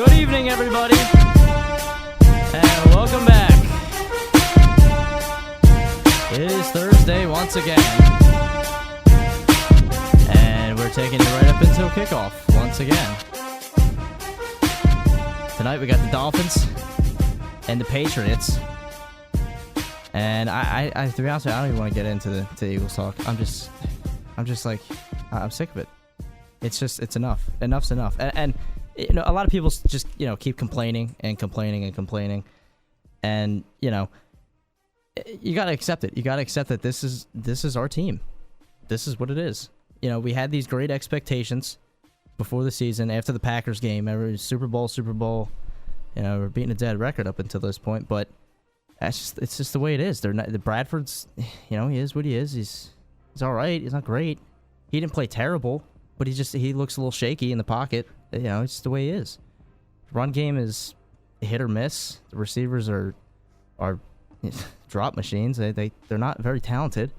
Good evening, everybody, and welcome back. It is Thursday once again, and we're taking you right up into a kickoff once again. Tonight we got the Dolphins and the Patriots, and I to be honest with you, I don't even want to get into the Eagles talk. I'm just like, I'm sick of it. It's enough. Enough's enough. And you know, a lot of people just, you know, keep complaining, and you know, you gotta accept it. You gotta accept that this is our team. This is what it is. You know, we had these great expectations before the season, after the Packers game, every Super Bowl. You know, we're beating a dead record up until this point, but it's just the way it is. They're not, the Bradford's, you know, he is what he is. He's all right. He's not great. He didn't play terrible, but he looks a little shaky in the pocket. You know, it's just the way he is. The run game is hit or miss. The receivers are drop machines. They're not very talented,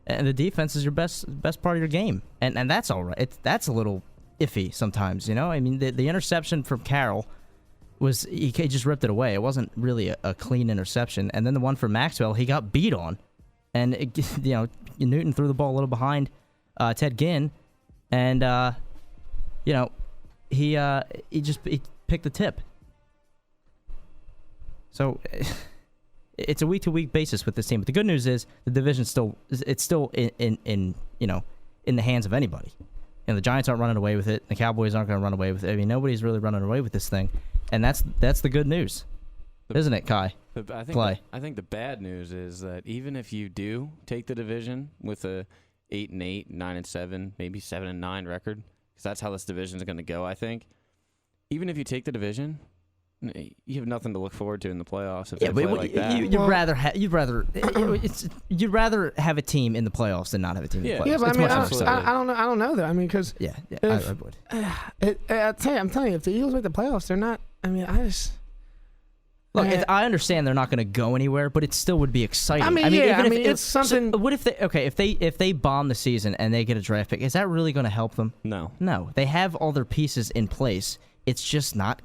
and the defense is your best part of your game. And that's all right. That's a little iffy sometimes. You know, I mean, the interception from Carroll was, he just ripped it away. It wasn't really a clean interception. And then the one for Maxwell, he got beat on, and you know, Newton threw the ball a little behind Ted Ginn, and you know, he picked the tip. So it's a week-to-week basis with this team. But the good news is the division's still in you know, in the hands of anybody. And the Giants aren't running away with it. The Cowboys aren't going to run away with it. I mean, nobody's really running away with this thing, and that's the good news, isn't it, Kai? I think the bad news is that even if you do take the division with a 8-8, 9-7, maybe 7-9 record, because that's how this division is going to go, I think. Even if you take the division, you have nothing to look forward to in the playoffs if they play like that. You'd rather have a team in the playoffs than not have a team in the playoffs. Yeah, but I don't know that. I mean, because I would. I'm telling you, if the Eagles make the playoffs, they're not. I mean, Look, I understand they're not going to go anywhere, but it still would be exciting. I mean, it's something. So what if if they bomb the season and they get a draft pick? Is that really going to help them? No. They have all their pieces in place. It's not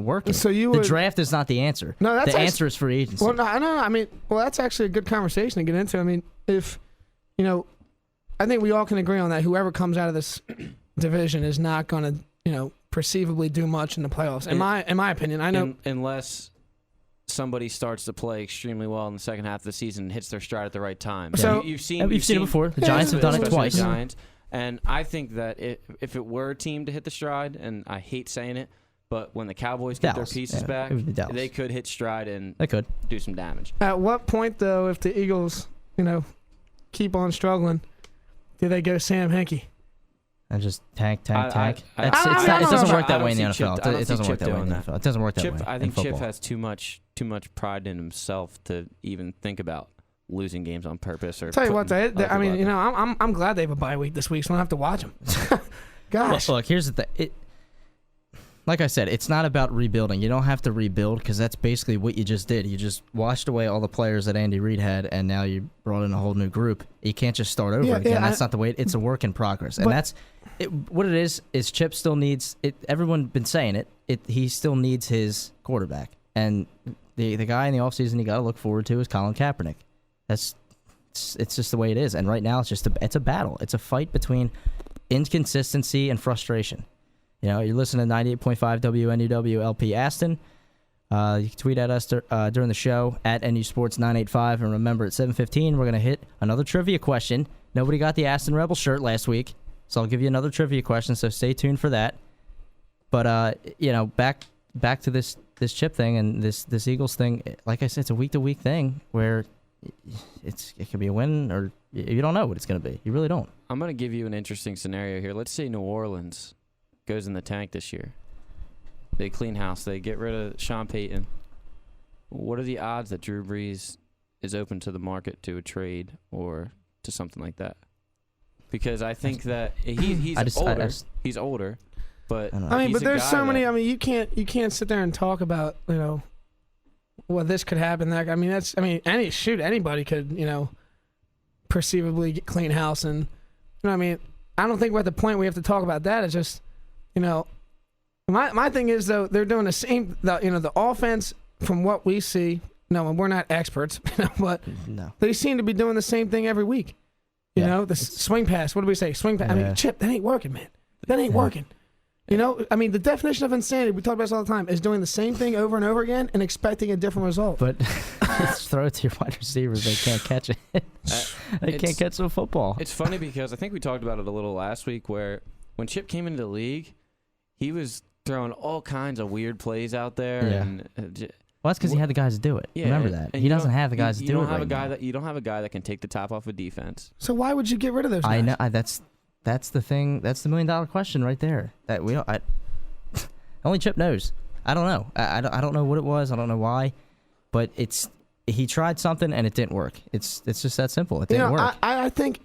working. So the draft is not the answer. No, the answer is free agency. Well, no. I mean, that's actually a good conversation to get into. I mean, if you know, I think we all can agree on that. Whoever comes out of this division is not going to, you know, perceivably do much in the playoffs. In my opinion, I know unless somebody starts to play extremely well in the second half of the season and hits their stride at the right time. So you've seen it before. The Giants have done it twice. And I think that if it were a team to hit the stride, and I hate saying it, but when the Cowboys get their pieces back, they could hit stride and do some damage. At what point, though, if the Eagles, you know, keep on struggling, do they go Sam Hinkie? And just tank. It doesn't work that way in the NFL. It doesn't work that way in the NFL. It doesn't work that way. I think Chip has too much pride in himself to even think about losing games on purpose. Or tell you what, I mean, you know, I'm glad they have a bye week this week, so I don't have to watch them. Gosh. Look, here's the thing. Like I said, it's not about rebuilding. You don't have to rebuild, because that's basically what you just did. You just washed away all the players that Andy Reid had, and now you brought in a whole new group. You can't just start over again. That's not the way. It's a work in progress, and that's what it is. Is Chip still needs it? Everyone's been saying it. He still needs his quarterback, and the guy in the offseason you got to look forward to is Colin Kaepernick. It's just the way it is, and right now it's a battle. It's a fight between inconsistency and frustration. You know, you're listening to 98.5 WNUW LP Aston. You can tweet at us during the show at NUSports985. And remember, at 7:15, we're going to hit another trivia question. Nobody got the Aston Rebel shirt last week, so I'll give you another trivia question, so stay tuned for that. But, you know, back to this Chip thing and this Eagles thing. Like I said, it's a week-to-week thing where it could be a win, or you don't know what it's going to be. You really don't. I'm going to give you an interesting scenario here. Let's say New Orleans goes in the tank this year. They clean house. They get rid of Sean Payton. What are the odds that Drew Brees is open to the market to a trade or to something like that? Because I think that he's older. He's older, but I mean, but there's so many. I mean, you can't sit there and talk about, you know, well, this could happen. That anybody could, you know, perceivably clean house, and you know, I mean, I don't think we're at the point we have to talk about that. It's just, you know, My thing is though, they're doing the same. The offense from what we see. No, and we're not experts, but No. they seem to be doing the same thing every week. You know, the swing pass. What do we say? Swing pass. I mean, Chip, that ain't working, man. That ain't working. You know, I mean, the definition of insanity, we talk about this all the time, is doing the same thing over and over again and expecting a different result. But just throw it to your wide receivers. They can't catch it. They can't catch the football. It's funny because I think we talked about it a little last week where when Chip came into the league, he was throwing all kinds of weird plays out there. Yeah. And Well, that's because he had the guys to do it. Yeah, Remember that. and He doesn't have the guys to do it right now. You don't have a guy that can take the top off of defense. So why would you get rid of those guys? I know. That's the thing. That's the $1 million question right there. That we don't. Only Chip knows. I don't know. I don't know what it was. I don't know why. But he tried something and it didn't work. It's just that simple. It didn't work. I think.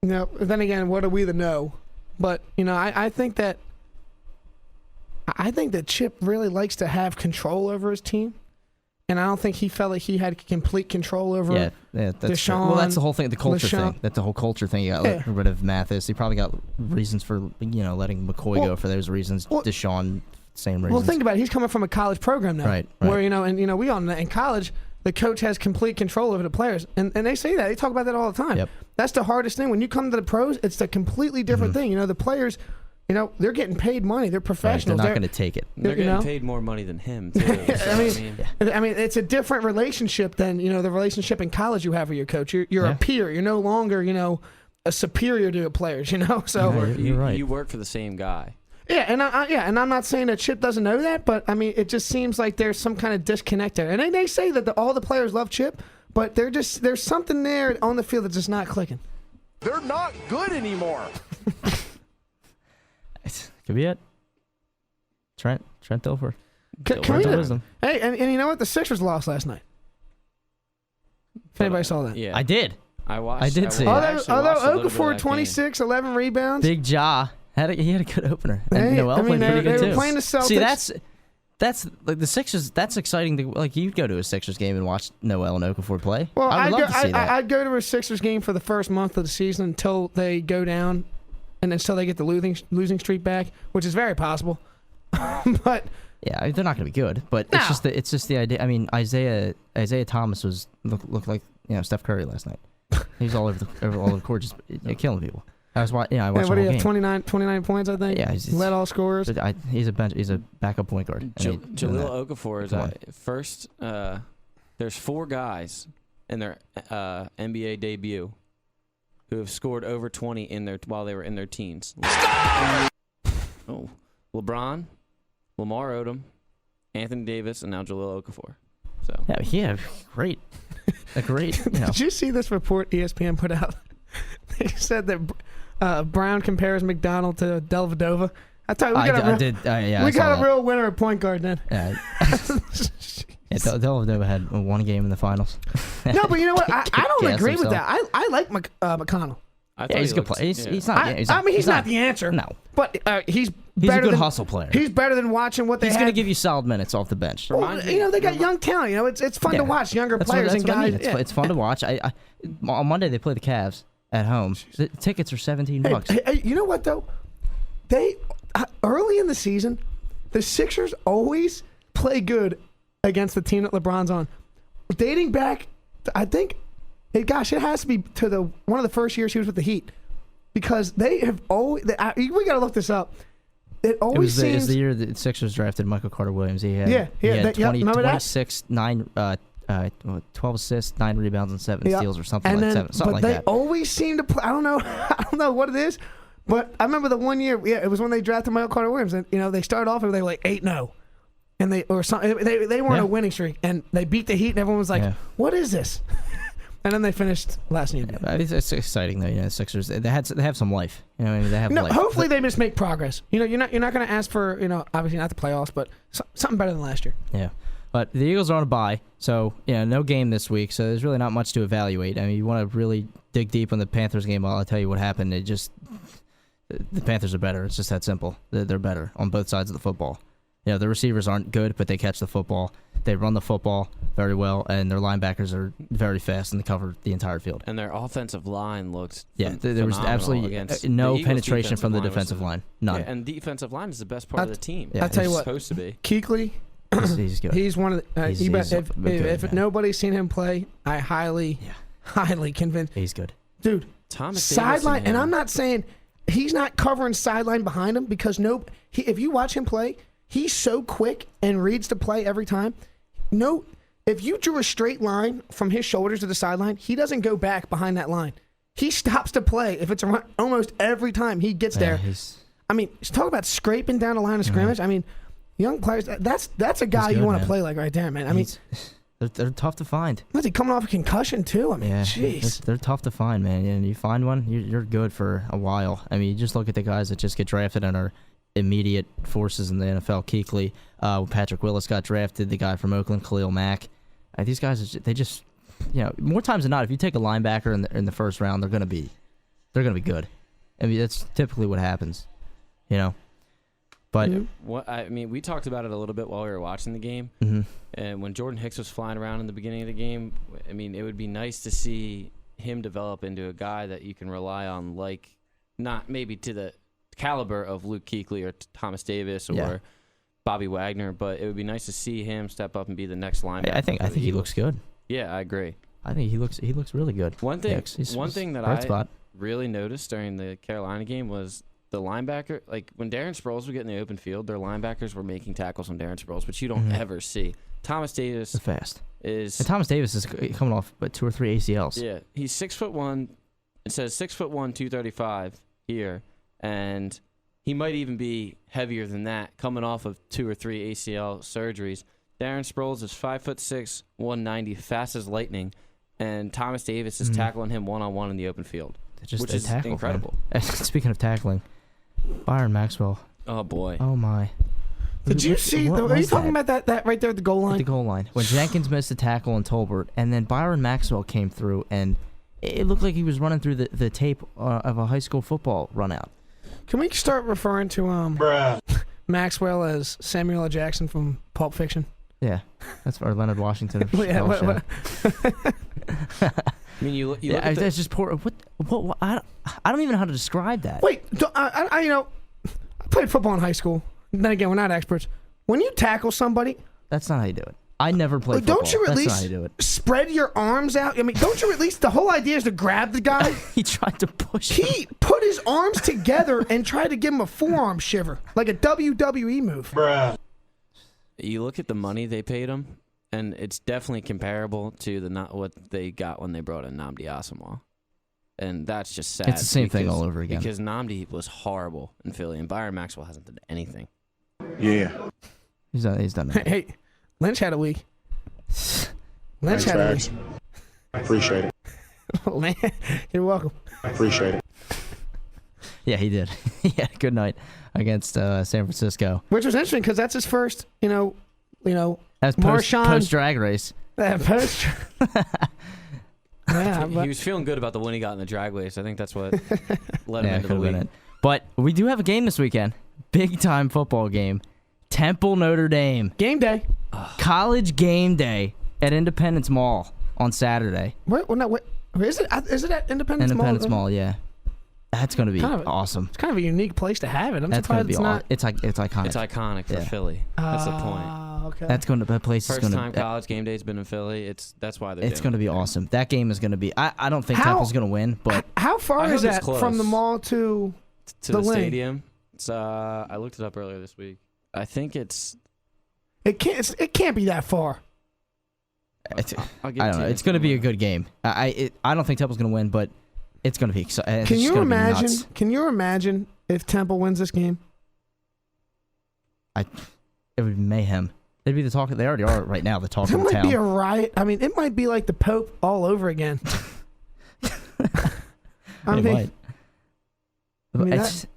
Then again, what do we the know? But I think that. I think that Chip really likes to have control over his team, and I don't think he felt like he had complete control over. Yeah, that's Deshaun, well, that's the whole thing. The culture LaShawn. thing. That's the whole culture thing. You got rid of Mathis. He probably got reasons for letting McCoy go for those reasons. Deshaun, same reasons. Well, think about it. He's coming from a college program now, right? Where and we all know in college the coach has complete control over the players, and they say that they talk about that all the time. Yep. That's the hardest thing when you come to the pros. It's a completely different thing. The players. They're getting paid money. They're professionals. Right, they're not going to take it. They're getting paid more money than him, too. I mean, it's a different relationship than the relationship in college you have with your coach. You're a peer. You're no longer a superior to the players. So you're right. You work for the same guy. Yeah, and and I'm not saying that Chip doesn't know that, but I mean, it just seems like there's some kind of disconnect there. And they say that all the players love Chip, but there's something there on the field that's just not clicking. They're not good anymore. Could be it. Trent Dilfer. Can we wisdom. Hey, and you know what? The Sixers lost last night. If anybody saw that. Yeah. I did. I watched. I did see it. Although Okafor 26, 11 rebounds. Big Ja. He had a good opener. And Hey, Noel played pretty good they too. were playing the Celtics. See, that's like the Sixers. That's exciting. You'd go to a Sixers game and watch Noel and Okafor play. Well, I would love to see that. I'd go to a Sixers game for the first month of the season until they go down. And until they get the losing streak back, which is very possible, but yeah, they're not going to be good. But it's just the idea. I mean, Isaiah Thomas looked like Steph Curry last night. He was all over the court, just killing people. I watched. What the do whole you have? game. 29 points, I think. Yeah, led all scorers. He's a backup point guard. Jaleel Okafor is first. There's 4 guys in their NBA debut who have scored over 20 while they were in their teens. Oh, LeBron, Lamar Odom, Anthony Davis, and now Jaleel Okafor. So yeah, great, great. Did you see this report ESPN put out? They said that Brown compares McDonald to Dellavedova. I thought we got a real winner at point guard then. Yeah. Dellavedova had one game in the finals. No, but you know what? I don't agree with that. I like McConnell. He's a good player. He's not. He's not the answer. No, but he's a good hustle player. He's better than watching what they. He's going to give you solid minutes off the bench. Well, they got young talent. It's fun to watch younger players and guys. It's fun to watch. On Monday they play the Cavs at home. The tickets are $17. Hey, you know what though? They early in the season, the Sixers always play good against the team that LeBron's on. Dating back, I think, it has to be to one of the first years he was with the Heat, because they have always. We got to look this up. It always seems. It was the year the Sixers drafted Michael Carter Williams. He had 26, 12 assists, 9 rebounds, and 7 steals, or something like that. But they always seem to play. I don't know what it is, but I remember the one year. Yeah, it was when they drafted Michael Carter Williams, and they started off and they were like 8-0. And they weren't a winning streak, and they beat the Heat, and everyone was like, "What is this?" And then they finished last year. It's exciting though. The Sixers they have some life. They have life. Hopefully they just make progress. You're not going to ask for obviously not the playoffs, but something better than last year. Yeah, but the Eagles are on a bye, so no game this week. So there's really not much to evaluate. I mean, you want to really dig deep on the Panthers game. I'll tell you what happened. The Panthers are better. It's just that simple. They're better on both sides of the football. The receivers aren't good, but they catch the football. They run the football very well, and their linebackers are very fast and they cover the entire field. And their offensive line looked there was absolutely no penetration from the defensive line. None. Yeah, and defensive line is the best part of the team. Yeah, I'll tell you what, supposed to be. Kuechly, he's good. he's one of the. If nobody's seen him play, I highly convinced. He's good, dude. Thomas sideline, and I'm not saying he's not covering sideline behind him because if you watch him play, he's so quick and reads the play every time. If you drew a straight line from his shoulders to the sideline, he doesn't go back behind that line. He stops to play. If it's a run, almost every time he gets there. I mean, talk about scraping down the line of scrimmage. I mean, young players. That's a guy you want to play like right there, man. I mean, they're tough to find. Was he coming off a concussion too? I mean, jeez. They're tough to find, man. And you find one, you're good for a while. I mean, you just look at the guys that just get drafted and are immediate forces in the NFL. Kuechly, Patrick Willis got drafted. The guy from Oakland, Khalil Mack. These guys, they just, more times than not, if you take a linebacker in the first round, they're gonna be good. I mean, that's typically what happens, But we talked about it a little bit while we were watching the game, and when Jordan Hicks was flying around in the beginning of the game, I mean, it would be nice to see him develop into a guy that you can rely on, like not maybe to the caliber of Luke Kuechly or Thomas Davis or Bobby Wagner, but it would be nice to see him step up and be the next linebacker. I think he looks good. Yeah, I agree. I think he looks really good. One thing that I really noticed during the Carolina game was the linebacker. Like when Darren Sproles would get in the open field, their linebackers were making tackles on Darren Sproles, which you don't ever see. Thomas Davis is fast. And Thomas Davis is coming off 2 or 3 ACLs. Yeah, he's 6'1". It says 6'1", 235 here, and he might even be heavier than that, coming off of 2 or 3 ACL surgeries. Darren Sproles is 5'6", 190, fast as lightning, and Thomas Davis is tackling him one-on-one in the open field, which is incredible. Speaking of tackling, Byron Maxwell. Oh boy. Oh my. Did you see? Are you talking about that right there at the goal line? At the goal line, when Jenkins missed a tackle on Tolbert, and then Byron Maxwell came through, and it looked like he was running through the tape of a high school football run out. Can we start referring to Maxwell as Samuel L. Jackson from Pulp Fiction? Yeah, that's our Leonard Washington. What? I mean, you look at that's just poor. What? I don't even know how to describe that. Wait, I played football in high school. Then again, we're not experts. When you tackle somebody, that's not how you do it. I never played football. Don't you at least spread your arms out? I mean, don't you at least, the whole idea is to grab the guy? He tried to push him. He put his arms together and tried to give him a forearm shiver, like a WWE move. Bruh. You look at the money they paid him, and it's definitely comparable to what they got when they brought in Nnamdi Asomugha. And that's just sad. It's the same thing all over again. Because Nnamdi was horrible in Philly, and Byron Maxwell hasn't done anything. Yeah. He's done that. Hey, Lynch had a week. Lynch had a week. Appreciate it. You're welcome. Appreciate it. Yeah, he did. He had a good night against San Francisco. Which was interesting because that's his first, That's Marshawn. post-drag race. Post. Yeah, he was feeling good about the win he got in the drag race. I think that's what led him into the week. But we do have a game this weekend. Big-time football game. Temple, Notre Dame. Game day. College game day at Independence Mall on Saturday. Wait, is it at Independence Mall? Independence Mall, yeah. That's going to be awesome. It's kind of a unique place to have it. I'm surprised it's not. It's iconic. It's iconic for Philly. That's the point. Okay. That place is going to. First time college game day's been in Philly. That's why they're. It's going to be awesome. That game is going to be. I don't think Temple's going to win, but how far is that from the mall to the stadium? It's I looked it up earlier this week. I think it's. It can't be that far. I don't know. It's going to be a good game. I don't think Temple's going to win, but it's going to be. Can you imagine? Can you imagine if Temple wins this game? It would be mayhem. They'd be the talk. They already are right now. The talk of the town. It might be a riot. I mean, it might be like the Pope all over again. Might. We've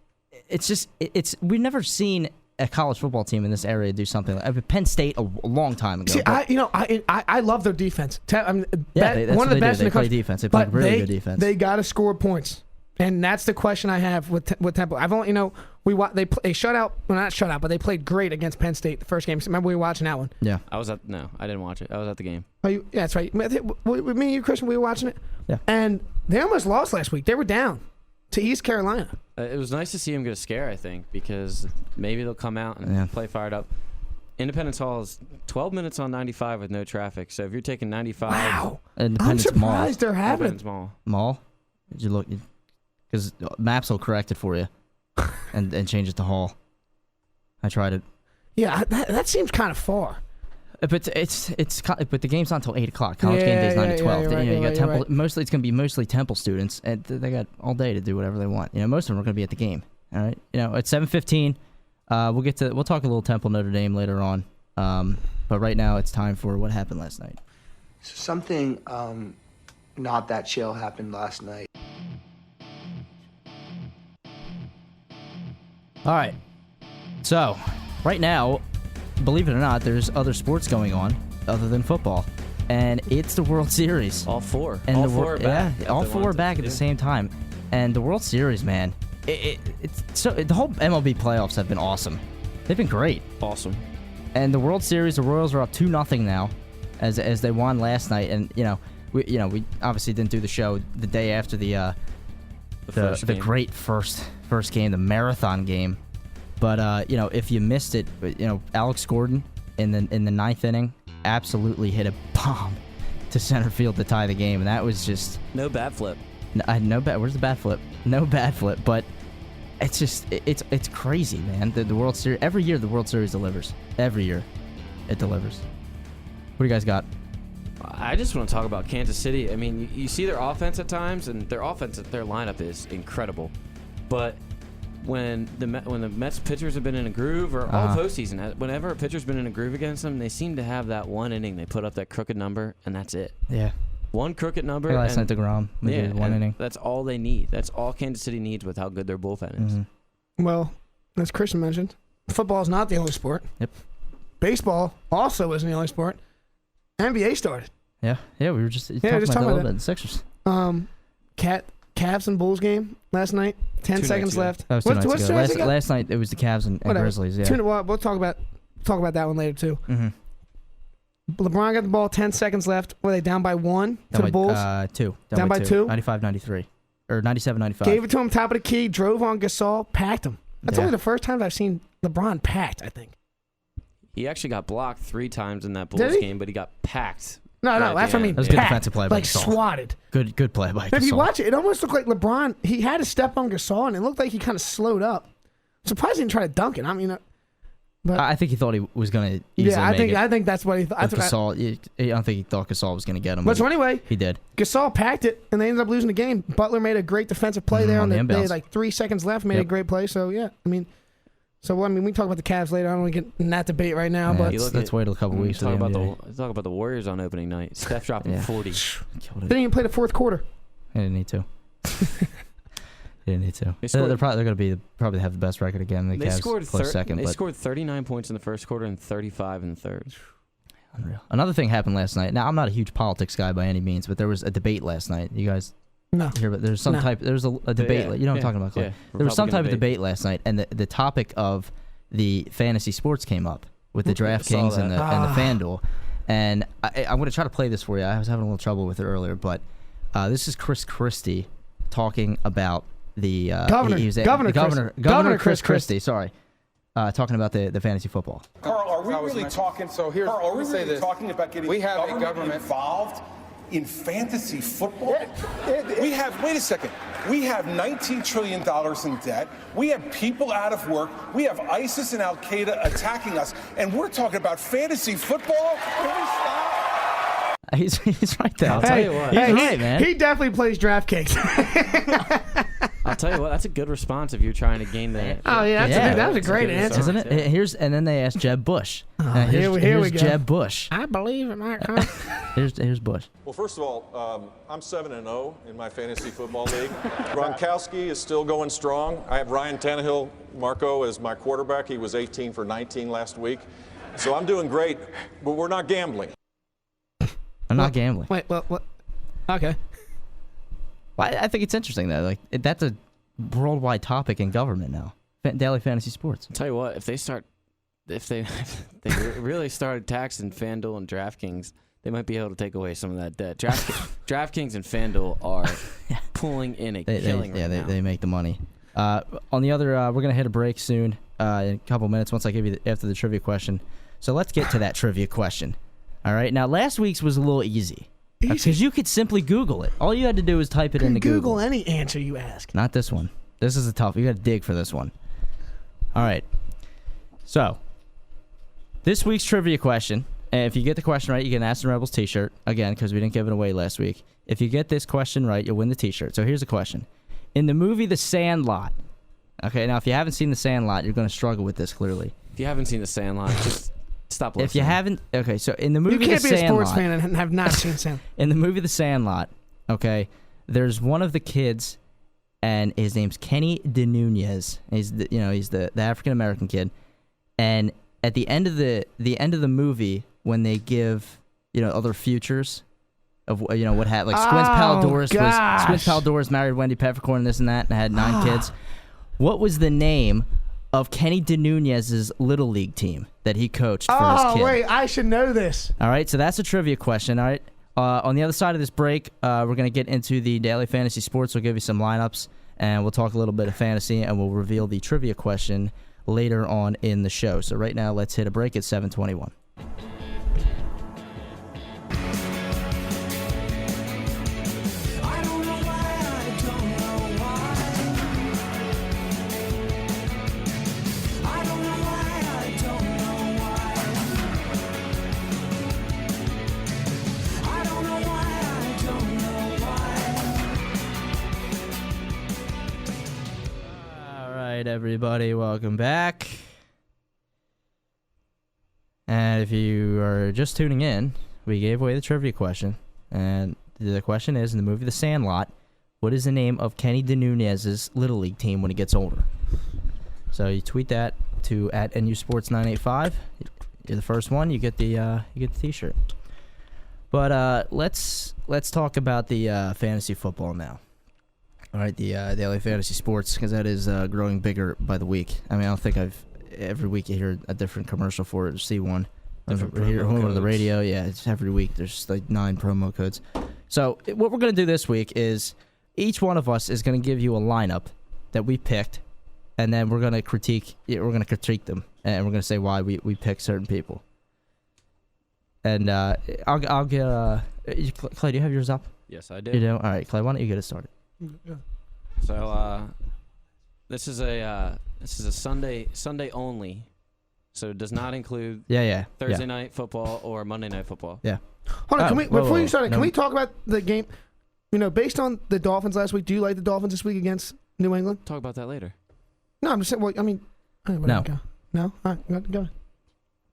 never seen a college football team in this area do something like Penn State a long time ago. See, I love their defense. One of the best in the country. country. Defense. They play really good defense. They got to score points. And that's the question I have with Temple. I've only, they shut out, well, not shut out, but they played great against Penn State the first game. Remember we were watching that one? Yeah. I didn't watch it. I was at the game. Oh, yeah, that's right. With me and you, Christian, we were watching it. Yeah. And they almost lost last week. They were down to East Carolina. It was nice to see him get a scare, I think, because maybe they'll come out and play fired up. Independence Hall is 12 minutes on 95 with no traffic. So if you're taking 95, wow, Independence I'm surprised they're having it. Mall. Did you look? Because maps will correct it for you, and change it to Hall. I tried it. Yeah, that seems kind of far. But but the game's not until 8 o'clock. College game day is 9 to 12. You got Temple. Right. Mostly it's gonna be mostly Temple students, and they got all day to do whatever they want. Most of them are gonna be at the game. All right. At 7:15, we'll talk a little Temple Notre Dame later on. But right now it's time for what happened last night. Something not that chill happened last night. All right. So, right now, believe it or not, there's other sports going on other than football, and it's the World Series. All four. And all four are back. Yeah, all four are back at the same time. And the World Series, man, the whole MLB playoffs have been awesome. They've been great. Awesome. And the World Series, the Royals are up 2-0 now, as they won last night. And we obviously didn't do the show the day after the great first game, the marathon game. But if you missed it, Alex Gordon in the ninth inning absolutely hit a bomb to center field to tie the game, and that was just no bat flip. Where's the bat flip? No bat flip, but it's just it's crazy, man. The World Series, every year the World Series delivers. Every year it delivers. What do you guys got? I just want to talk about Kansas City. I mean, you see their offense at times, and their lineup is incredible. But when the Mets pitchers have been in a groove, or all postseason, whenever a pitcher's been in a groove against them, they seem to have that one inning. They put up that crooked number, and that's it. Yeah. One crooked number. Like last night to Grom. One inning. That's all they need. That's all Kansas City needs with how good their bullpen is. Mm-hmm. Well, as Christian mentioned, football is not the only sport. Yep. Baseball also isn't the only sport. NBA started. Yeah, we were just talking about that a little bit. The Sixers. Cavs and Bulls game last night. 10 seconds left. That was 2 nights ago. Last night it was the Cavs and Grizzlies. Yeah. We'll talk about that one later too. Mm-hmm. LeBron got the ball. 10 seconds left. Were they down by 1 to the Bulls? 2. Down by 2. 95-93. Or 97-95. Gave it to him top of the key. Drove on Gasol. Packed him. That's only the first time I've seen LeBron packed, I think. He actually got blocked 3 times in that Bulls game, but he got packed. No, that's what I mean. That was good defensive play by Gasol. Swatted. Good play by Gasol. If you watch it, it almost looked like LeBron, he had to step on Gasol, and it looked like he kind of slowed up. Surprised he didn't try to dunk it. I mean, but I think he thought he was going to easily make it. I think that's what he thought. I don't think he thought Gasol was going to get him. But so anyway, he did. Gasol packed it, and they ended up losing the game. Butler made a great defensive play there. They had like 3 seconds left, made a great play. So, yeah, we can talk about the Cavs later. I don't want to get in that debate right now. But let's wait a couple weeks. Talk about the Warriors on opening night. Steph dropping 40. They didn't even play the fourth quarter. They didn't need to. They didn't need to. They're probably have the best record again. The Cavs scored close second. They scored 39 points in the first quarter and 35 in the third. Unreal. Another thing happened last night. Now I'm not a huge politics guy by any means, but there was a debate last night. You guys. No. Here, but there's some type. There's a debate. You know what I'm talking about, Clay? There was some type of debate last night, and the topic of the fantasy sports came up with the DraftKings and the FanDuel. And I'm going to try to play this for you. I was having a little trouble with it earlier, but this is Chris Christie talking about the Governor Chris Christie. Sorry, talking about the fantasy football. Carl, are we really talking? So here, Carl, are we really talking about getting we have a government involved in fantasy football? Wait a second. We have $19 trillion in debt. We have people out of work. We have ISIS and Al Qaeda attacking us, and we're talking about fantasy football. Can we stop? He's right there. I'll tell you what. He's right, man. He definitely plays DraftKings. I'll tell you what. That's a good response if you're trying to gain the. That was a great answer, isn't it? And then they asked Jeb Bush. Here we go. Jeb Bush. I believe it might come. Here's Bush. Well, first of all, I'm 7-0 in my fantasy football league. Gronkowski is still going strong. I have Ryan Tannehill, Marco, as my quarterback. He was 18 for 19 last week. So I'm doing great, but we're not gambling. I'm not gambling. Wait, what? Okay. Well, I think it's interesting though. Like that's a worldwide topic in government now. Daily fantasy sports. I'll tell you what, if they really started taxing FanDuel and DraftKings, they might be able to take away some of that debt. DraftKings and FanDuel are pulling in a killing right now. They make the money. On the other, we're gonna hit a break soon in a couple minutes once I give you after the trivia question. So let's get to that trivia question. All right. Now last week's was a little easy because you could simply Google it. All you had to do was type it into Google. Any answer you ask. Not this one. This is a tough. You got to dig for this one. All right. So, this week's trivia question, and if you get the question right, you get an Aston Rebels t-shirt. Again, because we didn't give it away last week. If you get this question right, you'll win the t-shirt. So, here's the question. In the movie The Sandlot, okay, now if you haven't seen The Sandlot, you're going to struggle with this clearly. If you haven't seen The Sandlot, just stop listening. If you haven't, okay, so in the movie The Sandlot. You can't be a sports fan and have not seen Sandlot. In the movie The Sandlot, okay, there's one of the kids, and his name's Kenny DeNunez. He's the African American kid, and at the end of the movie, when they give other futures of what had like Squints Paldoris married Wendy Peppercorn and this and that and had 9 kids. What was the name of Kenny DeNunez's little league team that he coached for his kid? Oh wait, I should know this. All right, so that's a trivia question. All right. On the other side of this break, we're going to get into the daily fantasy sports. We'll give you some lineups, and we'll talk a little bit of fantasy, and we'll reveal the trivia question later on in the show. So right now, let's hit a break at 7:21. Everybody, welcome back. And if you are just tuning in, we gave away the trivia question. And the question is, in the movie The Sandlot, what is the name of Kenny DeNunez's little league team when he gets older? So you tweet that to @NUSports985. You're the first one. You get the t-shirt. But let's talk about the fantasy football now. All right, the daily fantasy sports, because that is growing bigger by the week. I mean, I don't think every week you hear a different commercial for it or see one. Hear one on the radio. Yeah, it's every week. There's like 9 promo codes. So what we're going to do this week is each one of us is going to give you a lineup that we picked, and then we're going to critique them, and we're going to say why we picked certain people. And I'll get Clay, do you have yours up? Yes, I do. You do? All right, Clay, why don't you get it started? Yeah. So this is a Sunday only, so it does not include Thursday night football or Monday night football. Yeah. Hold on, before you start, can we talk about the game? Based on the Dolphins last week, do you like the Dolphins this week against New England? Talk about that later. No, I'm just saying. Well, I mean, no. No. All right, go.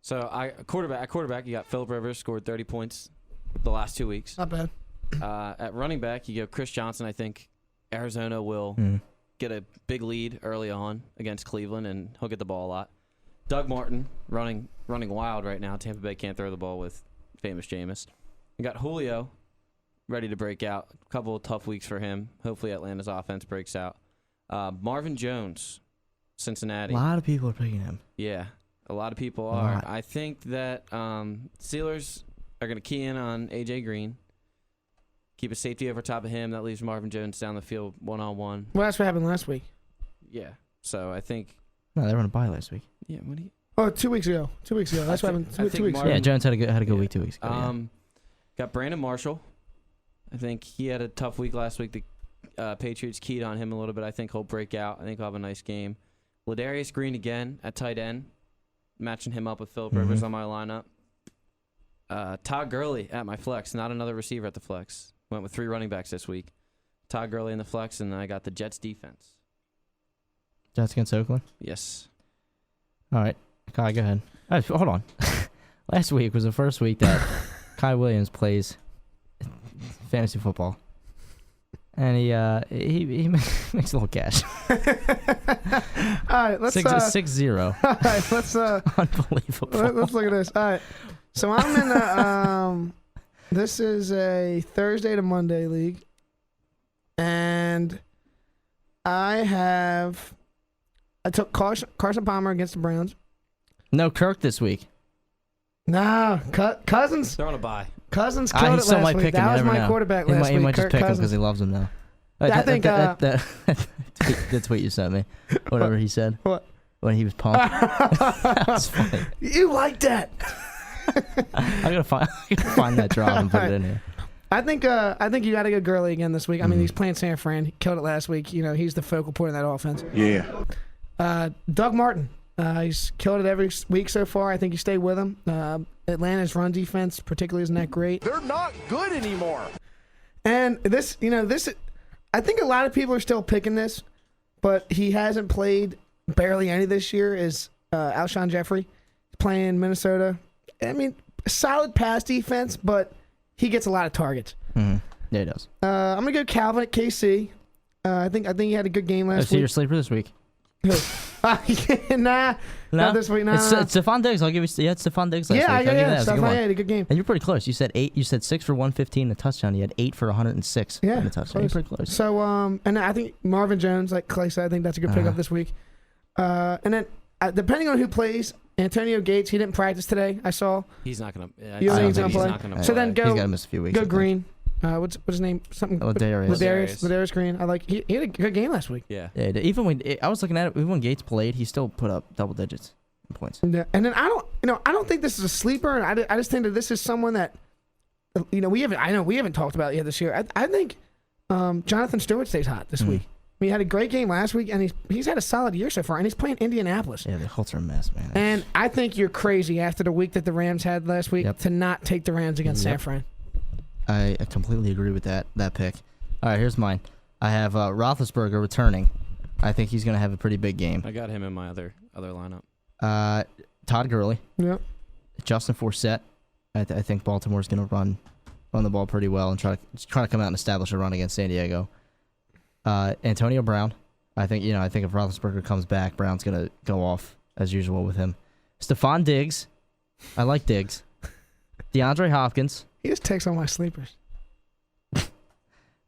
So at quarterback, you got Phillip Rivers, scored 30 points the last 2 weeks. Not bad. At running back, you go Chris Johnson. I think Arizona will get a big lead early on against Cleveland, and he'll get the ball a lot. Doug Martin running wild right now. Tampa Bay can't throw the ball with famous Jameis. You got Julio ready to break out. A couple of tough weeks for him. Hopefully Atlanta's offense breaks out. Marvin Jones, Cincinnati. A lot of people are picking him. Yeah, a lot of people are. I think that Steelers are going to key in on A.J. Green. Keep a safety over top of him. That leaves Marvin Jones down the field one-on-one. Well, that's what happened last week. Yeah. So I think... No, they were on a bye last week. Yeah, what do you... Oh, 2 weeks ago. 2 weeks ago. That's what happened 2 weeks ago. Yeah, Jones had a good week 2 weeks ago. Got Brandon Marshall. I think he had a tough week last week. The Patriots keyed on him a little bit. I think he'll break out. I think he'll have a nice game. Ladarius Green again at tight end. Matching him up with Phillip Rivers on my lineup. Todd Gurley at my flex. Not another receiver at the flex. Went with 3 running backs this week. Todd Gurley in the flex, and I got the Jets defense. Jets against Oakland? Yes. All right. Kai, go ahead. Hold on. Last week was the first week that Kai Williams plays fantasy football. And he makes a little cash. All right, let's 6-0. All right, let's unbelievable. Let's look at this. All right. So I'm in the this is a Thursday to Monday league. And I took Carson Palmer against the Browns. No Kirk this week. No, Cousins. They're on a bye. Cousins killed He it still last might week. pick him. That You was never my know. quarterback He last might, week. he might just Kirk pick him Cousins. because he loves him now. I think, The tweet you sent me, whatever he said. What? When he was pumped. That's funny. You like that? I gotta find that drop and put it in here. I think you got to go Gurley again this week. I mean, Mm-hmm. he's playing San Fran. He killed it last week. You know, he's the focal point of that offense. Yeah. Doug Martin. He's killed it every week so far. I think you stay with him. Atlanta's run defense particularly isn't that great. They're not good anymore. And this, I think a lot of people are still picking this, but he hasn't played barely any this year. Is Alshon Jeffrey playing Minnesota? I mean, solid pass defense, but he gets a lot of targets. Mm-hmm. Yeah, he does. I'm gonna go Calvin at KC. I think he had a good game last See your week. sleeper this week. Nah, not this week. Nah, It's Stephon Diggs. I'll give you. Yeah, it's Stephon Diggs last week. I'll give you that. It's a good one. He had a good game. And you're pretty close. You said 8. You said 6 for 115 and a touchdown. You had 8 for 106 Yeah, and a touchdown. You're pretty close. So, and I think Marvin Jones, like Clay said, I think that's a good pickup this week. And then, depending on who plays, Antonio Gates, he didn't practice today. I saw. He's not gonna. You don't think he's he's gonna not play? gonna So play. then He's got to miss a few weeks. I Go think. Green. What's his name? Something. Ladarius. Ladarius Green. I like. He had a good game last week. Yeah. Yeah, even when I was looking at it, even when Gates played, he still put up double digits in points. And then I don't think this is a sleeper, and I just think that this is someone that, we haven't talked about yet this year. I think Jonathan Stewart stays hot this week. I mean, he had a great game last week, and he's had a solid year so far, and he's playing Indianapolis. Yeah, the Colts are a mess, man. And I think you're crazy after the week that the Rams had last week to not take the Rams against San Fran. I completely agree with that pick. All right, here's mine. I have Roethlisberger returning. I think he's going to have a pretty big game. I got him in my other lineup. Todd Gurley. Yep. Justin Forsett. I think Baltimore's going to run the ball pretty well and try to come out and establish a run against San Diego. Antonio Brown. I think if Roethlisberger comes back, Brown's going to go off as usual with him. Stephon Diggs. I like Diggs. DeAndre Hopkins. He just takes all my sleepers.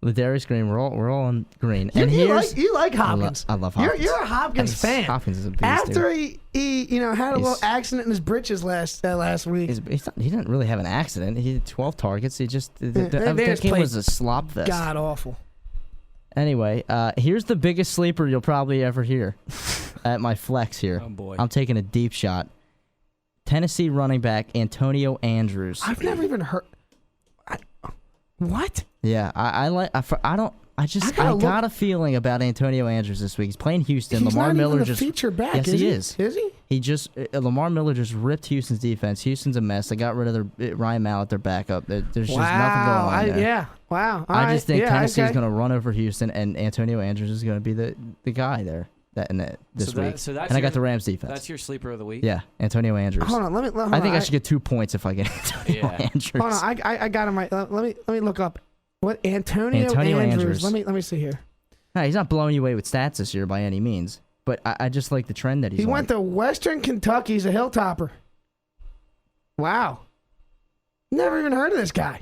Ladarius Green. We're all on Green. You like Hopkins. I love Hopkins. You're a Hopkins fan. Hopkins is a beast. After he had a little accident in his britches last week. He didn't really have an accident. He had 12 targets. He just they that just game played was a slop fest. God awful. Anyway, here's the biggest sleeper you'll probably ever hear at my flex here. Oh boy. I'm taking a deep shot. Tennessee running back Antonio Andrews. I've never even heard. What? Yeah, I got a feeling about Antonio Andrews this week. He's playing Houston. He's Lamar not Miller even just feature back. Yes, he is. Is he? He just Lamar Miller just ripped Houston's defense. Houston's a mess. They got rid of their Ryan Mallett, their backup. There's just nothing going on there. Yeah. Wow. I just think Tennessee's going to run over Houston, and Antonio Andrews is going to be the guy there this week. So that's and I got the Rams defense. That's your sleeper of the week. Yeah, Antonio Andrews. Hold on. I think I should get 2 points if I get Antonio Andrews. Hold on. I got him right. Let me look up what Antonio Andrews. Let me see here. Nah, he's not blowing you away with stats this year by any means, but I just like the trend that he's on. He went to Western Kentucky. He's a hilltopper. Wow. Never even heard of this guy.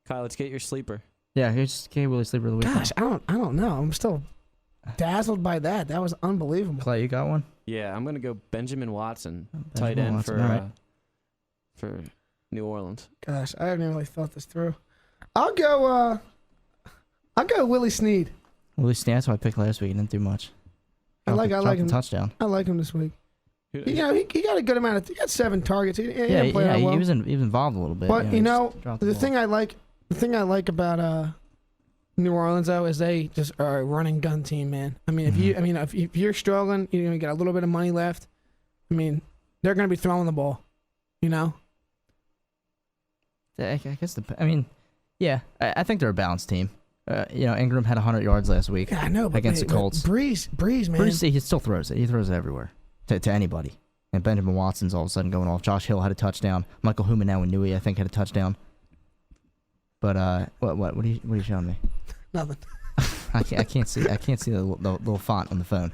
Kyle, let's get your sleeper. Yeah, here's K. Willie sleeper of the week. Gosh, I don't know. I'm still dazzled by that. That was unbelievable. Clay, you got one? Yeah, I'm gonna go Benjamin Watson, tight end for New Orleans. Gosh, I haven't even really thought this through. I'll go Willie Snead. Willie Snead, that's what I picked last week. He didn't do much. I like him. Touchdown. I like him this week. He got a good amount of. He got 7 targets. He didn't play that well. He was involved a little bit. But the thing I like about New Orleans though is they just are a running gun team, man. I mean, if you're struggling, you got a little bit of money left. I mean, they're going to be throwing the ball. I guess I think they're a balanced team. Ingram had 100 yards last week. Yeah, I know, against the Colts. Breeze, man. Breeze, he still throws it. He throws it everywhere to anybody. And Benjamin Watson's all of a sudden going off. Josh Hill had a touchdown. Michael Humanau-Inui, I think, had a touchdown. But what are you showing me? Nothing. I can't see the little font on the phone.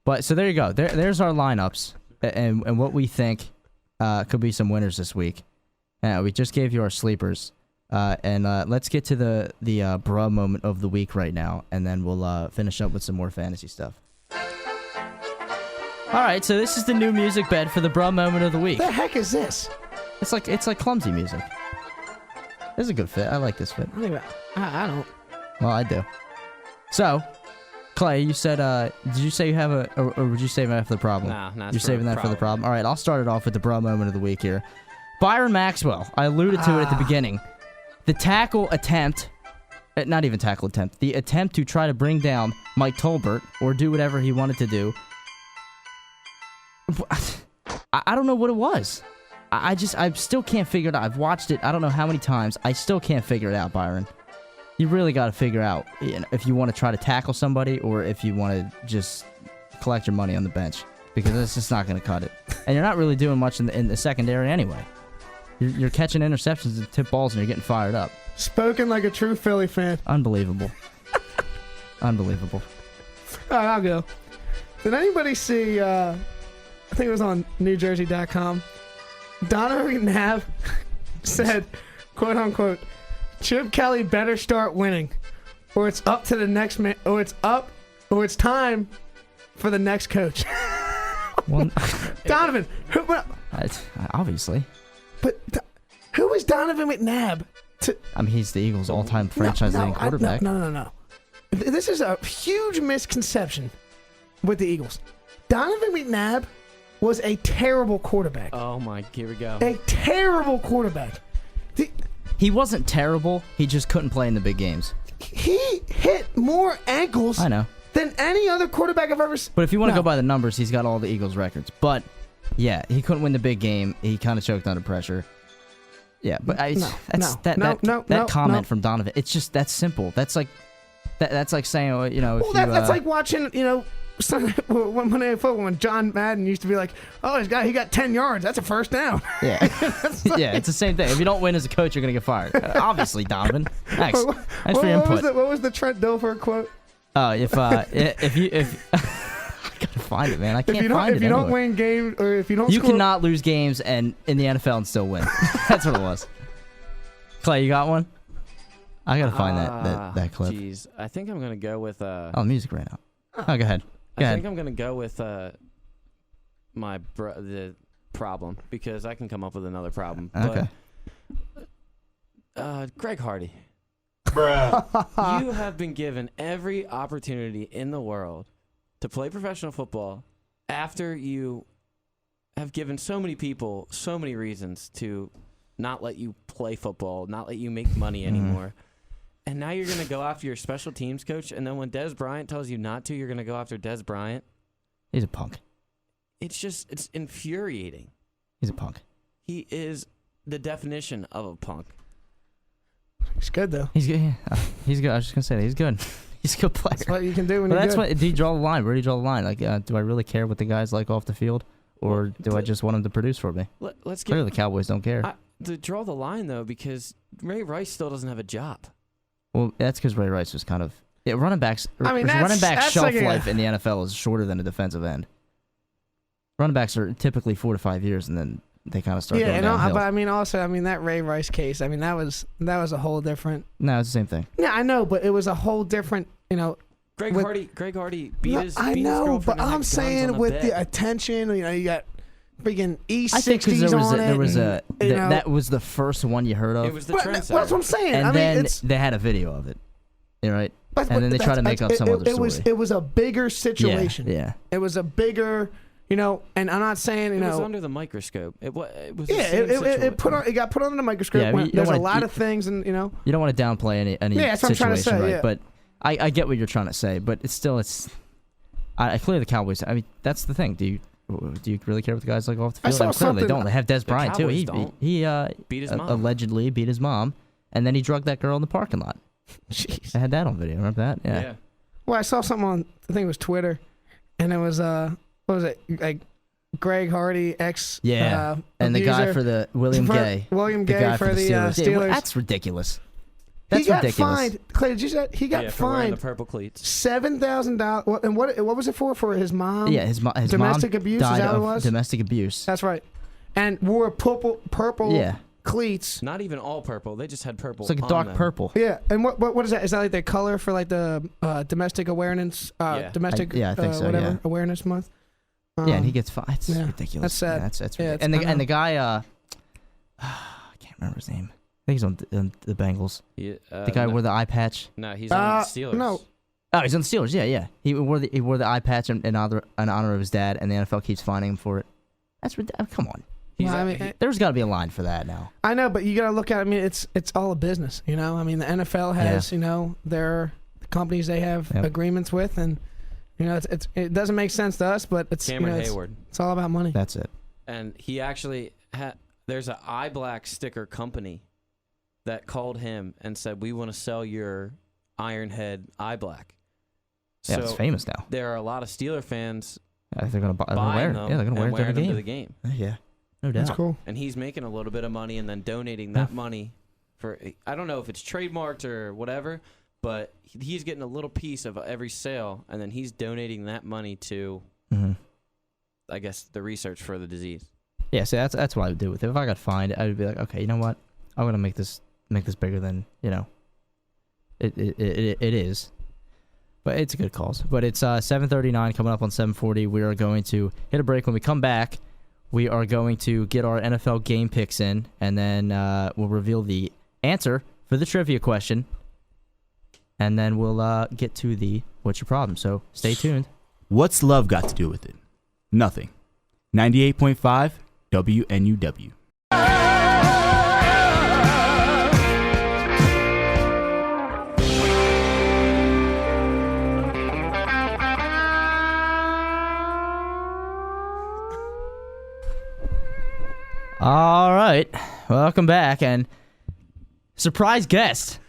But so there you go. There's our lineups and what we think could be some winners this week. We just gave you our sleepers. And let's get to the bruh moment of the week right now, and then we'll finish up with some more fantasy stuff. All right, so this is the new music bed for the bruh moment of the week. What the heck is this? It's like clumsy music. This is a good fit. I like this fit. I don't. Well, I do. So, Clay, you said, did you say you have or would you save that for the problem? Nah, you're saving that for the problem. All right, I'll start it off with the bruh moment of the week here. Byron Maxwell. I alluded to it at the beginning. The tackle attempt, not even tackle attempt, the attempt to try to bring down Mike Tolbert or do whatever he wanted to do. I don't know what it was. I still can't figure it out. I've watched it I don't know how many times. I still can't figure it out, Byron. You really got to figure out if you want to try to tackle somebody or if you want to just collect your money on the bench, because it's just not going to cut it. And you're not really doing much in the secondary anyway. You're catching interceptions and tip balls and you're getting fired up. Spoken like a true Philly fan. Unbelievable. Unbelievable. All right, I'll go. Did anybody see, I think it was on NewJersey.com, Donovan McNabb said, quote unquote, Chip Kelly better start winning, or it's up to the next man, or it's time for the next coach. Well, Donovan, obviously. But who is Donovan McNabb? I mean, he's the Eagles' all-time franchise-leading quarterback. No. This is a huge misconception with the Eagles. Donovan McNabb was a terrible quarterback. Oh my, here we go. A terrible quarterback. He wasn't terrible. He just couldn't play in the big games. He hit more ankles. I know. Than any other quarterback I've ever seen. But if you want to go by the numbers, he's got all the Eagles records. But yeah, he couldn't win the big game. He kind of choked under pressure. Yeah, but that comment from Donovan, it's just that's simple. That's like saying, you know, if that's like watching, you know, when John Madden used to be like, oh, he got 10 yards. That's a first down. Yeah. Yeah, it's the same thing. If you don't win as a coach, you're going to get fired. Obviously, Donovan. Thanks. Thanks for your input. What was the Trent Dilfer quote? If I gotta find it, man. I can't find it. If you don't win games, or if you don't, you cannot lose games and in the NFL and still win. That's what it was. Clay, you got one? I gotta find that clip. Jeez, I think I'm gonna go with Oh, music ran out. Oh, go ahead. I think I'm gonna go with the problem, because I can come up with another problem. Okay. But, Greg Hardy. Bruh. You have been given every opportunity in the world to play professional football after you have given so many people so many reasons to not let you play football, not let you make money anymore. And now you're going to go after your special teams coach, and then when Des Bryant tells you not to, you're going to go after Des Bryant? He's a punk. It's infuriating. He's a punk. He is the definition of a punk. He's good, though. He's good. Yeah. He's good. I was just going to say that. He's good. He's a good player. That's what you can do when you're that's good. What do you draw the line? Where do you draw the line? Like, do I really care what the guy's like off the field, or do I just want him to produce for me? Clearly, the Cowboys don't care. To draw the line, though, because Ray Rice still doesn't have a job. Well, that's because Ray Rice was kind of running backs. Running back shelf life in the NFL is shorter than a defensive end. Running backs are typically 4 to 5 years, and then they kind of start going downhill. But that Ray Rice case. That was a whole different. No, it's the same thing. Yeah, I know, but it was a whole different. Greg Hardy beat his. I know, but I'm saying with the attention, you got freaking E60s I think because on it. That was the first one you heard of. It was the trendsetter. That's what I'm saying. And then they had a video of it, right? And then they try to make up some other story. It was a bigger situation. Yeah. It was a bigger, and I'm not saying, It was under the microscope. It was. It got put under the microscope. Yeah, there's a lot of things, and You don't want to downplay any that's what I'm trying to say, right? yeah. But I get what you're trying to say, but I clearly the Cowboys. I mean, that's the thing. Do you really care what the guys like off the field? Clearly they don't. They have Des Bryant too. He beat his mom. Allegedly beat his mom, and then he drugged that girl in the parking lot. Jeez. I had that on video. Remember that? Yeah. Well, I saw something on, I think it was Twitter, and it was what was it, like Greg Hardy ex and the guy for the William Gay for the Steelers. Well, that's ridiculous. That's ridiculous. Fined. Clay, did you say he got fined? The purple cleats. $7,000. And what was it for? For his mom? Yeah, his domestic mom abuse. Died is that of what it was? Domestic abuse. That's right. And wore a purple. Yeah. cleats. Not even all purple. They just had purple. It's like a on dark them. purple. Yeah, and what is that? Is that like the color for like the domestic awareness, domestic I think so, whatever yeah. awareness month? Yeah, and he gets fined. It's yeah, ridiculous. that's sad. Yeah, that's Yeah, ridiculous. it's- And the guy, I can't remember his name. I think he's on the Bengals. Yeah, The guy wore the eye patch. No, he's on the Steelers. No, Oh, he's on the Steelers. Yeah. He wore the eye patch in honor of his dad, and the NFL keeps fining him for it. That's ridiculous. Come on. He's I mean, There's got to be a line for that now. I know, but you got to look at. I mean, it's all a business. You know, I mean, the NFL has their companies they have agreements with, and it doesn't make sense to us, but it's Cameron Hayward. It's all about money. That's it. And he actually there's an eye black sticker company that called him and said, "We want to sell your Ironhead eye black." Yeah, so it's famous now. There are a lot of Steeler fans They're gonna buying wear them. it. Yeah, they're gonna wear and it to wearing the them game. to the game. Yeah, no doubt. That's cool. And he's making a little bit of money and then donating that money for, I don't know if it's trademarked or whatever, but he's getting a little piece of every sale, and then he's donating that money to, I guess, the research for the disease. Yeah, so that's what I would do with it. If I got fined, I would be like, okay, you know what? I'm gonna make this bigger than it is. But it's a good cause. But it's 7:39 coming up on 7:40. We are going to hit a break. When we come back, we are going to get our NFL game picks in, and then we'll reveal the answer for the trivia question, and then we'll get to the what's your problem. So stay tuned. What's love got to do with it? Nothing. 98.5 WNUW. All right, welcome back, and surprise guest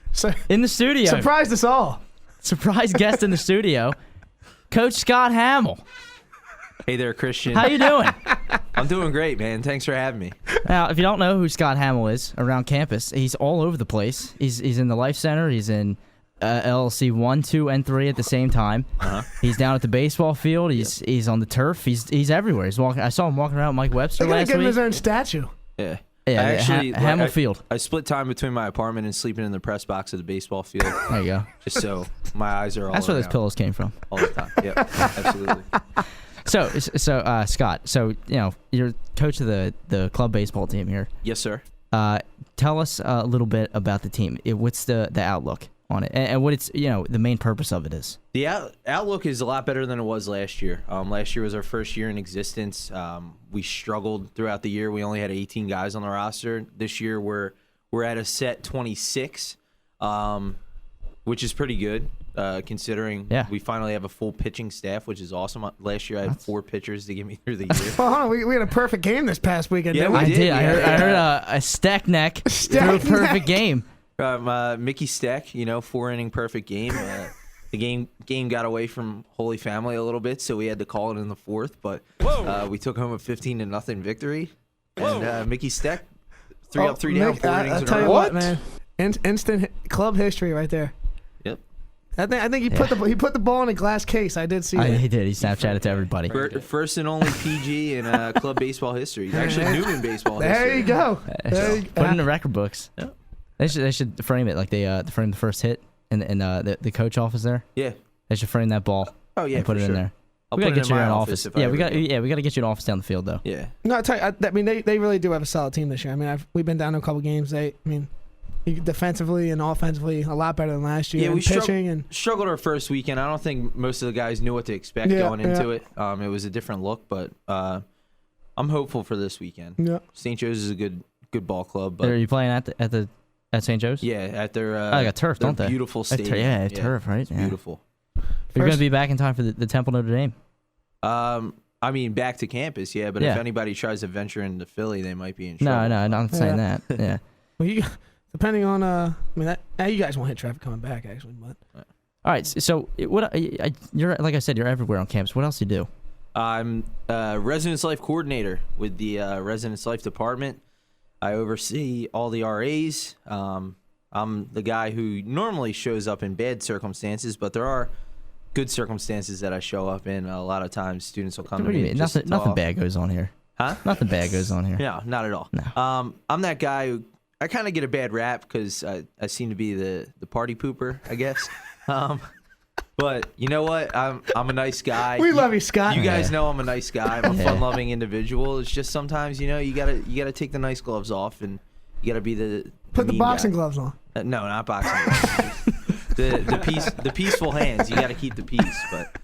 in the studio. Surprised us all. Surprise guest in the studio, Coach Scott Hamill. Hey there, Christian. How you doing? I'm doing great, man. Thanks for having me. Now, if you don't know who Scott Hamill is around campus, he's all over the place. He's in the Life Center. He's in LLC 1, 2, and 3 at the same time. He's down at the baseball field. He's on the turf. He's everywhere. He's walking. I saw him walking around with Mike Webster They gotta last give him week. his own statue. Yeah. Yeah, I actually Hamill Field. I split time between my apartment and sleeping in the press box of the baseball field. There you go. Just so my eyes are all That's where those around pillows came from. all the time. Yep, absolutely. So Scott. So you're coach of the club baseball team here. Yes, sir. Tell us a little bit about the team. What's the outlook on it, and what it's the main purpose of it is? The outlook is a lot better than it was last year. Last year was our first year in existence. We struggled throughout the year. We only had 18 guys on the roster. This year we're at a set 26, which is pretty good considering we finally have a full pitching staff, which is awesome. Last year I had 4 pitchers to get me through the year. Well, hold on. We had a perfect game this past weekend. Yeah, didn't we? we did. I heard a stack neck through a perfect game. Mickey Steck, 4-inning perfect game. The game got away from Holy Family a little bit, so we had to call it in the 4th. But we took home a 15-0 victory. And Mickey Steck, 3 up, 3 down, 4 innings I'll in a tell row. you what, man. Instant club history right there. Yep. I think he put the ball in a glass case. I did see that. He did. He Snapchatted to everybody. First and only PG in club baseball history. Actually, Newman baseball history. There you go. Put it in the record books. Yep. They should frame it like they frame the first hit in the coach office there. Yeah. They should frame that ball. Oh yeah, and put for it in sure. there. I'll We put gotta it get in you my an office. office. If I We ever got do. we got to get you an office down the field though. Yeah. No, I tell you, I mean they really do have a solid team this year. I mean we've been down to a couple games. Defensively and offensively a lot better than last year. Yeah, we pitching struggled our first weekend. I don't think most of the guys knew what to expect going into it. It was a different look, but I'm hopeful for this weekend. Yeah. St. Joe's is a good ball club. But Are you playing at St. Joe's? yeah, at their they got turf, don't they? Beautiful They have stadium. turf, right? It's Yeah. beautiful. You're going to be back in time for the Temple Notre Dame. I mean, back to campus, yeah. But Yeah. if anybody tries to venture into Philly, they might be in trouble. No, I'm not saying that. Yeah. Well, depending on you guys won't hit traffic coming back actually, but All right. So what? You're like I said, you're everywhere on campus. What else do you do? I'm residence life coordinator with the residence life department. I oversee all the RAs. I'm the guy who normally shows up in bad circumstances, but there are good circumstances that I show up in. A lot of times, students will come What to do you me. mean? just to Nothing talk. bad goes on here. Huh? Nothing bad goes on here. No, not at all. No. I'm that guy who I kind of get a bad rap because I seem to be the party pooper, I guess. But you know what? I'm a nice guy. We love you, Scott. You guys know I'm a nice guy. I'm a fun-loving individual. It's just sometimes you gotta take the nice gloves off and you gotta be the Put the mean boxing guy. gloves on. No, not boxing gloves. the peaceful hands. You gotta keep the peace. But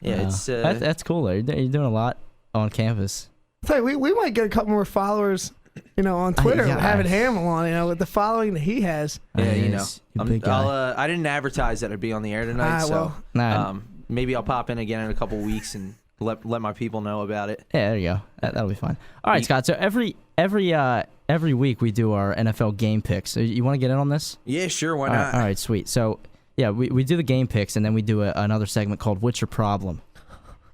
yeah, it's that's cool though. You're doing a lot on campus. Tell you, we might get a couple more followers, on Twitter Yeah. having Hamill on, with the following that he has. Yeah, He's a big guy. I didn't advertise that I'd be on the air tonight, so Nah. maybe I'll pop in again in a couple weeks and let my people know about it. Yeah, there you go. That'll be fine. All right, Scott. So every week we do our NFL game picks. So you want to get in on this? Yeah, sure. Why not? All right, sweet. So yeah, we do the game picks, and then we do another segment called "What's Your Problem."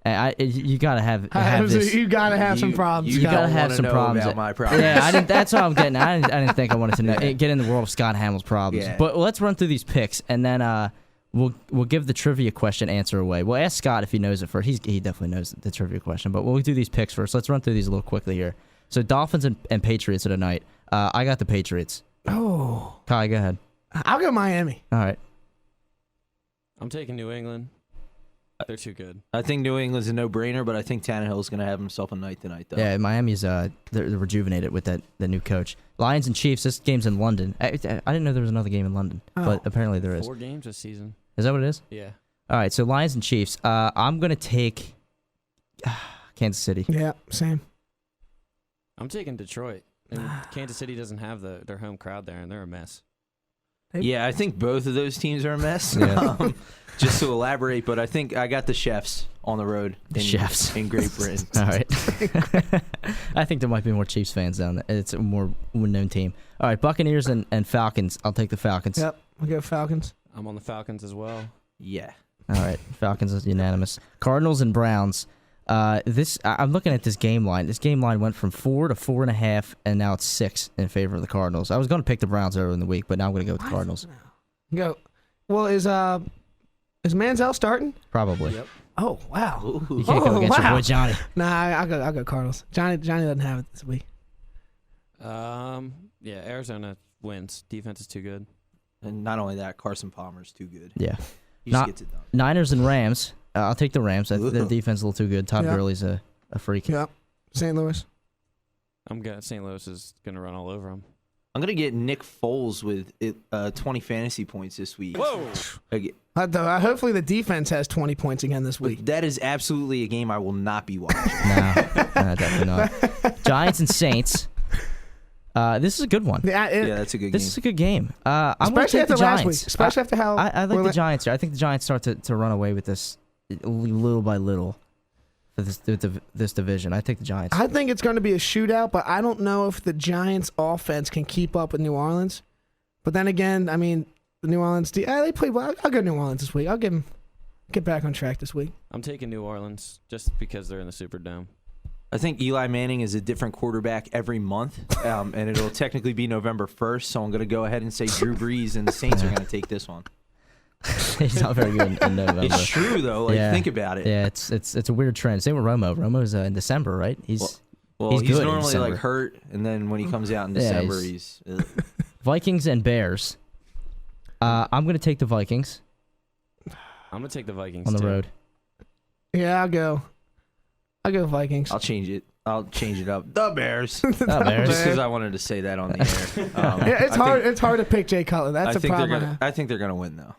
And you gotta have this. You gotta have some problems. You gotta have some problems. About my problems. Yeah, that's what I'm getting at. I didn't think I wanted to know. Get in the world of Scott Hamill's problems. Yeah. But let's run through these picks, and then we'll give the trivia question answer away. We'll ask Scott if he knows it first. He definitely knows the trivia question, but we'll do these picks first. Let's run through these a little quickly here. So Dolphins and Patriots are tonight. I got the Patriots. Oh. Kai, go ahead. I'll go Miami. All right. I'm taking New England. They're too good. I think New England's a no-brainer, but I think Tannehill's going to have himself a night tonight, though. Yeah, Miami's they're rejuvenated with the new coach. Lions and Chiefs. This game's in London. I didn't know there was another game in London, but apparently there is. 4 games this season. Is that what it is? Yeah. All right, so Lions and Chiefs. I'm gonna take Kansas City. Yeah, same. I'm taking Detroit. And Kansas City doesn't have their home crowd there, and they're a mess. Yeah, I think both of those teams are a mess. Yeah. Just to elaborate, but I think I got the Chefs on the road in Great Britain. All right. I think there might be more Chiefs fans down there. It's a more well-known team. All right, Buccaneers and Falcons. I'll take the Falcons. Yep, we'll go Falcons. I'm on the Falcons as well. Yeah. All right, Falcons is unanimous. Cardinals and Browns. I'm looking at this game line. This game line went from 4 to 4.5, and now it's 6 in favor of the Cardinals. I was going to pick the Browns earlier in the week, but now I'm going to go with the Cardinals. Go. Well, is Manziel starting? Probably. Yep. Oh wow! You can't go against your boy Johnny. Nah, I'll go Cardinals. Johnny doesn't have it this week. Yeah, Arizona wins. Defense is too good. And not only that, Carson Palmer's too good. Yeah. He just gets it done. Niners and Rams. I'll take the Rams. Their defense is a little too good. Todd Gurley's a freak. Yep. St. Louis. St. Louis is going to run all over them. I'm going to get Nick Foles with 20 fantasy points this week. Whoa! Hopefully the defense has 20 points again this week. That is absolutely a game I will not be watching. No, definitely not. Giants and Saints. This is a good one. Yeah, that's a good game. This is a good game. I'm going to Especially take the after last Giants. week. Especially after how I like the Giants here. I think the Giants start to run away with this little by little for this division. I take the Giants. I think it's going to be a shootout, but I don't know if the Giants' offense can keep up with New Orleans. But then again, I mean, the New Orleans, they play well. I'll go New Orleans this week. I'll get back on track this week. I'm taking New Orleans just because they're in the Superdome. I think Eli Manning is a different quarterback every month, and it'll technically be November 1st, so I'm going to go ahead and say Drew Brees and the Saints are going to take this one. He's not very good in November. It's true, though. Think about it. Yeah, it's a weird trend. Same with Romo. Romo's in December, right? He's good normally like hurt, and then when he comes out in December, he's Vikings and Bears. I'm going to take the Vikings. I'm going to take the Vikings on the road. Yeah, I'll go Vikings. I'll change it up. The Bears. The Bears. Just because I wanted to say that on the air. It's hard to pick Jay Cutler. That's a problem. I think they're gonna win though.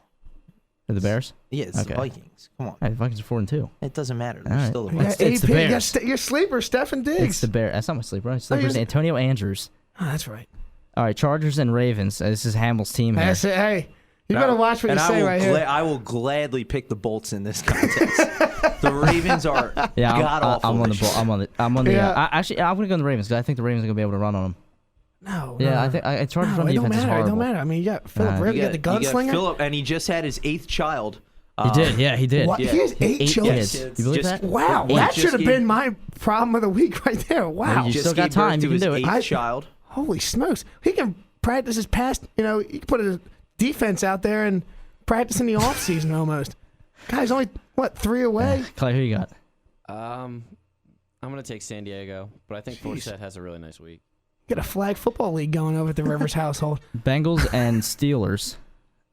The Bears? Yeah, it's the Vikings. Come on. The Vikings are 4-2. It doesn't matter. They're still the Vikings. It's the Bears. Your sleeper, Stefan Diggs. It's the Bears. That's not my sleeper. My sleeper's Antonio Andrews. Oh, that's right. All right, Chargers and Ravens. This is Hamill's team here. Hey, you better watch what you say right here. I will gladly pick the Bolts in this contest. The Ravens are god awful. I'm on the ball. I'm on the. Actually, I'm gonna go on the Ravens because I think the Ravens are gonna be able to run on them. No. Yeah, I think Chargers run defense is horrible. It don't matter. I mean, you got Philip Rivers, you got the gunslinger. Philip, and he just had his 8th child. He did. Yeah, he did. What? Yeah. He has 8 children. You believe that? Wow, that should have been my problem of the week right there. Wow. Well, you still got time. You can do it. 8th child. Holy smokes! He can practice his past. He can put his defense out there and practice in the off season almost. Guy's only 3 away. Clay, who you got? I'm I'm going to take San Diego, but I think Forsett has a really nice week. Got a flag football league going over at the Rivers household. Bengals and Steelers.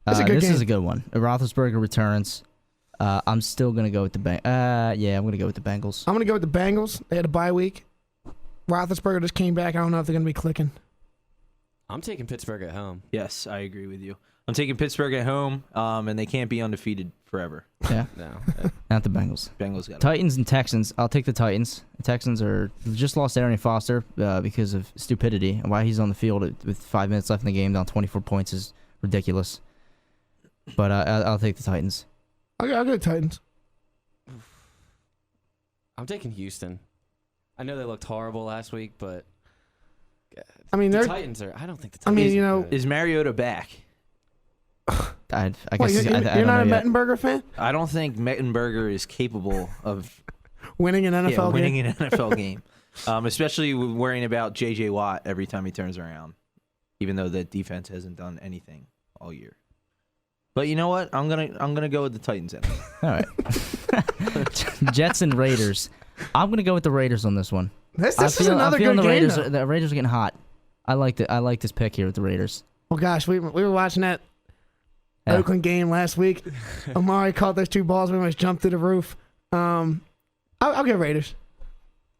That's a good this game. is a good one. Roethlisberger returns. I'm still going to go with the I'm going to go with the Bengals. I'm going to go with the Bengals. They had a bye week. Roethlisberger just came back. I don't know if they're going to be clicking. I'm taking Pittsburgh at home. Yes, I agree with you. I'm taking Pittsburgh at home, and they can't be undefeated forever. Yeah. No. Not the Bengals. Bengals got it. Titans and Texans. I'll take the Titans. The Texans are just lost Arian Foster because of stupidity. Why he's on the field with 5 minutes left in the game down 24 points is ridiculous. But I'll take the Titans. I'll go Titans. I'm taking Houston. I know they looked horrible last week, but I mean, the Titans are. I don't think the Titans. I mean, you know, Is Mariota back? I guess Well, you're not a Mettenberger fan? I don't think Mettenberger is capable of Winning an NFL game? winning an NFL game, especially worrying about J.J. Watt every time he turns around, even though the defense hasn't done anything all year. But you know what? I'm gonna go with the Titans. Anyway. All right. Jets and Raiders. I'm gonna go with the Raiders on this one. This is another good the game, Raiders. though. The Raiders are getting hot. I like this pick here with the Raiders. Well, gosh, we were watching that Yeah. Oakland game last week. Amari caught those 2 balls. We almost jumped through the roof. I'll go Raiders.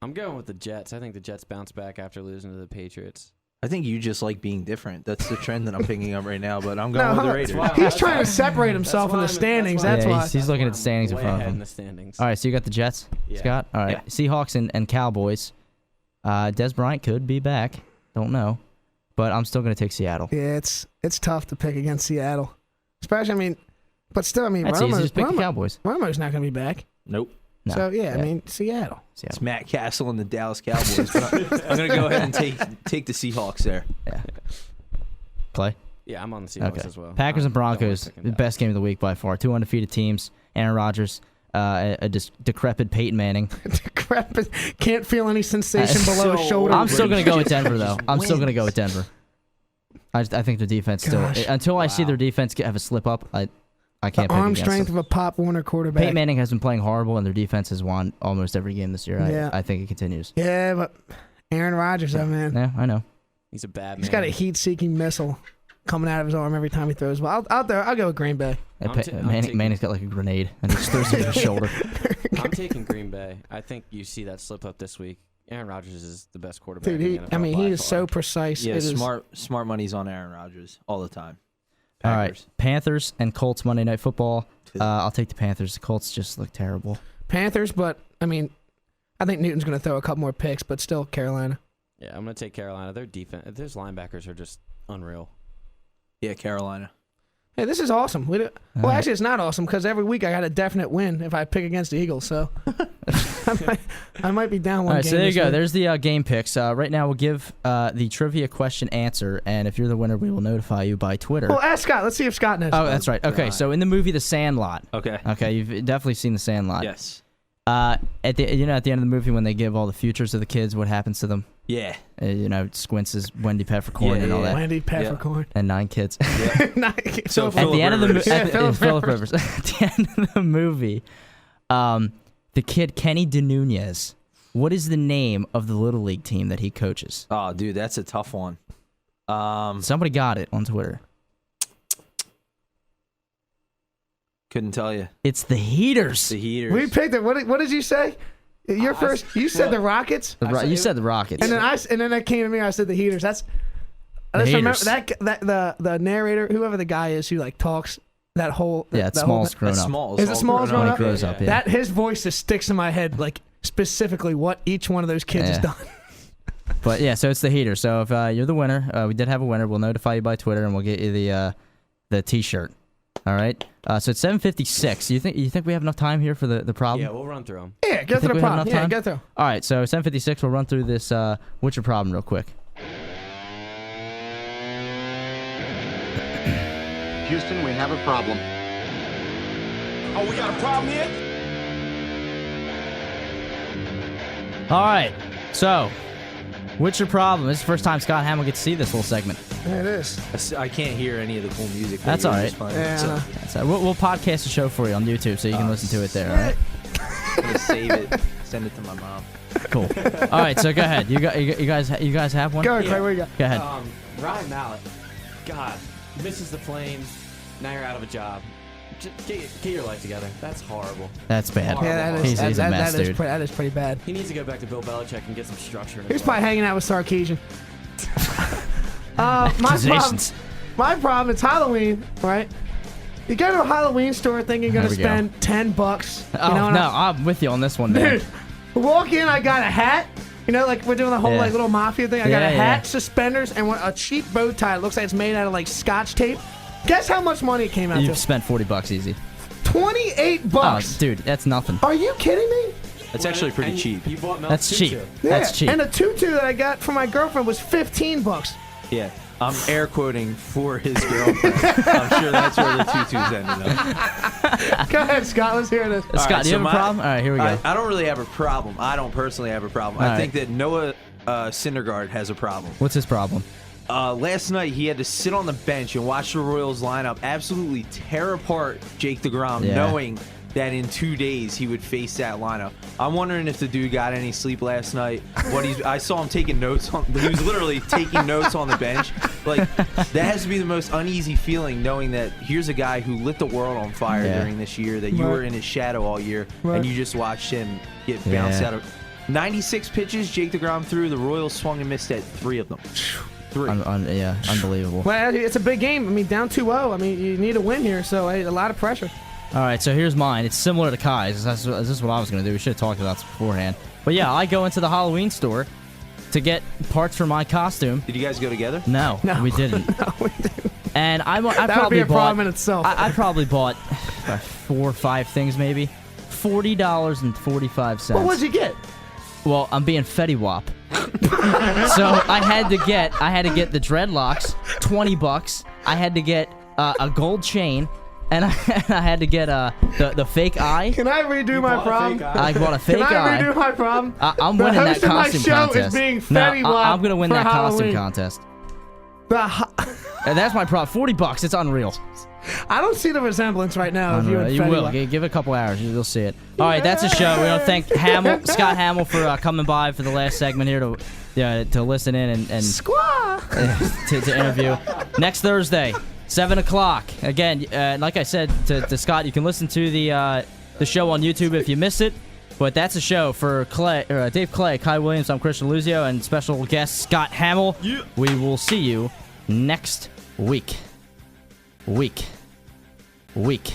I'm going with the Jets. I think the Jets bounce back after losing to the Patriots. I think you just like being different. That's the trend that I'm picking up right now. But I'm going with the Raiders. He's trying to separate himself in the standings. That's why. He's looking at the standings in Way front of ahead in him. the standings. All right, so you got the Jets, Yeah. Scott. All right, Yeah. Seahawks and Cowboys. Des Bryant could be back. Don't know, but I'm still going to take Seattle. Yeah, it's tough to pick against Seattle, especially. But still, That's easy. Just pick the Cowboys. Romo's not going to be back. Nope. No. So yeah, I mean Seattle. It's Matt Castle and the Dallas Cowboys. But I'm going to go ahead and take the Seahawks there. Yeah. Play. Yeah, I'm on the Seahawks Okay. as well. Packers and Don't like Broncos, picking the that. best game of the week by far. 2 undefeated teams. Aaron Rodgers, a decrepit Peyton Manning. Decrepit. Can't feel any sensation below his shoulder. I'm still going to go with Denver, though. I'm still going to go with Denver. I think their defense still. Gosh. Until I see their defense have a slip up, I can't the pick arm against strength them. of a Pop Warner quarterback. Peyton Manning has been playing horrible, and their defense has won almost every game this year. Yeah. I think it continues. Yeah, but Aaron Rodgers, though, man. Yeah, I know. He's a bad man. He's got a heat-seeking missile coming out of his arm every time he throws. Well, I'll go with Green Bay. And I'm taking- Manning's got like a grenade, and he just throws it to his shoulder. I'm taking Green Bay. I think you see that slip up this week. Aaron Rodgers is the best quarterback. Dude, in the NFL he by is far. so precise. Yeah, It is- smart money's on Aaron Rodgers all the time. All right, Packers. Panthers and Colts Monday Night Football. I'll take the Panthers. The Colts just look terrible. Panthers, but I mean, I think Newton's going to throw a couple more picks, but still Carolina. Yeah, I'm gonna take Carolina. Their defense, their linebackers are just unreal. Yeah, Carolina. Hey, this is awesome. Well, actually, it's not awesome because every week I got a definite win if I pick against the Eagles. So I might be down one All right, game. so there you this go. week. There's the game picks. Right now, we'll give the trivia question answer, and if you're the winner, we will notify you by Twitter. Well, ask Scott. Let's see if Scott knows. Oh, that's right. Okay, so in the movie The Sandlot. Okay. You've definitely seen The Sandlot. Yes. At the end of the movie when they give all the futures of the kids, what happens to them? Yeah. Squints is Wendy Peppercorn and all that, Wendy Peppercorn. and 9 kids. So At the end of the movie, Phillip Rivers. At the end of the movie, the kid Kenny DeNunez. What is the name of the little league team that he coaches? Oh, dude, that's a tough one. Somebody got it on Twitter. Couldn't tell you. It's the Heaters. The Heaters. We picked it. What did you say? Your first. You said the Rockets. You said the Rockets. And then that came to me. I said the Heaters. That's. I The just remember Heaters. that the narrator, whoever the guy is who like talks that whole. It's that whole Smalls grown up. Smalls. Is it Smalls When grown he up? grows up, yeah. That his voice just sticks in my head, like specifically what each one of those kids has Yeah. done. But yeah, so it's the Heaters. So if you're the winner, we did have a winner. We'll notify you by Twitter, and we'll get you the T-shirt. All right. So it's 7:56. You think we have enough time here for the problem? Yeah, we'll run through them. Yeah, go You think through the we have problem. enough Yeah, time? go through. All right. So 7:56. We'll run through this. What's your problem, real quick? Houston, we have a problem. Oh, we got a problem here? All right. So, what's your problem? This is the first time Scott Hamill gets to see this whole segment. Yeah, it is. I can't hear any of the cool music. that That's you all were right. just playing. Yeah, So I know. So we'll podcast the show for you on YouTube, so you can listen to it there. All right. I'm gonna save it. send it to my mom. Cool. All right, so go ahead. You guys have one? Go ahead, Clay. What do you got? Go ahead. Ryan Mallett, God, misses the Flames. Now you're out of a job. Just get your life together. That's horrible. That's bad. Yeah, that is, he's a mess, dude. that is pretty bad. He needs to go back to Bill Belichick and get some structure in his He's life. probably hanging out with Sarkeesian. Accusations. My problem, it's Halloween, right? You go to a Halloween store thinking you're going to There we spend $10. Oh, no, I'm with you on this one, man. Dude, walk in, I got a hat. You know, like we're doing the whole Yeah. like little mafia thing. I got a hat, Yeah. suspenders, and a cheap bow tie. It looks like it's made out of like Scotch tape. Guess how much money it came out You've to? spent $40 easy. $28. Oh, dude, that's nothing. Are you kidding me? That's actually pretty cheap. You bought Mel's That's tutu. cheap. Yeah. That's cheap. And a tutu that I got from my girlfriend was $15. Yeah. I'm air quoting for his girlfriend. I'm sure that's where the tutus ended up. Go ahead, Scott. Let's hear this. Scott, right, do you so have a problem? All right, here we go. I don't really have a problem. I don't personally have a problem. All I right. think that Noah Syndergaard has a problem. What's his problem? Last night, he had to sit on the bench and watch the Royals lineup absolutely tear apart Jake DeGrom, Yeah. knowing that in 2 days he would face that lineup. I'm wondering if the dude got any sleep last night. I saw him taking notes on. He was literally taking notes on the bench. Like, that has to be the most uneasy feeling, knowing that here's a guy who lit the world on fire Yeah. during this year, that you Right. were in his shadow all year, Right. and you just watched him get bounced Yeah. out of 96 pitches. Jake DeGrom threw. The Royals swung and missed at 3 of them. 3. Yeah, unbelievable. Well, it's a big game. I mean, down 2-0. I mean, you need a win here, so a lot of pressure. All right, so here's mine. It's similar to Kai's. This is what I was going to do. We should have talked about this beforehand. But yeah, I go into the Halloween store to get parts for my costume. Did you guys go together? No, we didn't. No, we didn't. And I That would be probably a problem in bought. itself. I probably bought 4 or 5 things, maybe. $40.45. Well, what'd you get? Well, I'm being Fetty Wap. So I had to get the dreadlocks, $20. I had to get a gold chain, and I had to get the fake eye. Can I redo my problem? I bought a fake Can I eye. redo my problem? I'm The winning that host of my costume show contest. is being No, Fetty Wap I'm gonna win for that costume Halloween. contest. And that's my problem. $40. It's unreal. I don't see the resemblance right now of you and You Fetty will. Wap. Give it a couple hours. You'll see it. All right, that's a show. We want to thank Scott Hamill for coming by for the last segment here to listen in and Squaw! to interview. Next Thursday, 7 o'clock. Again, like I said to Scott, you can listen to the show on YouTube if you miss it. But that's a show for Dave Clay, Kai Williams. I'm Kristian DeLuzio, and special guest Scott Hamill. Yeah. We will see you next week. Week. Week.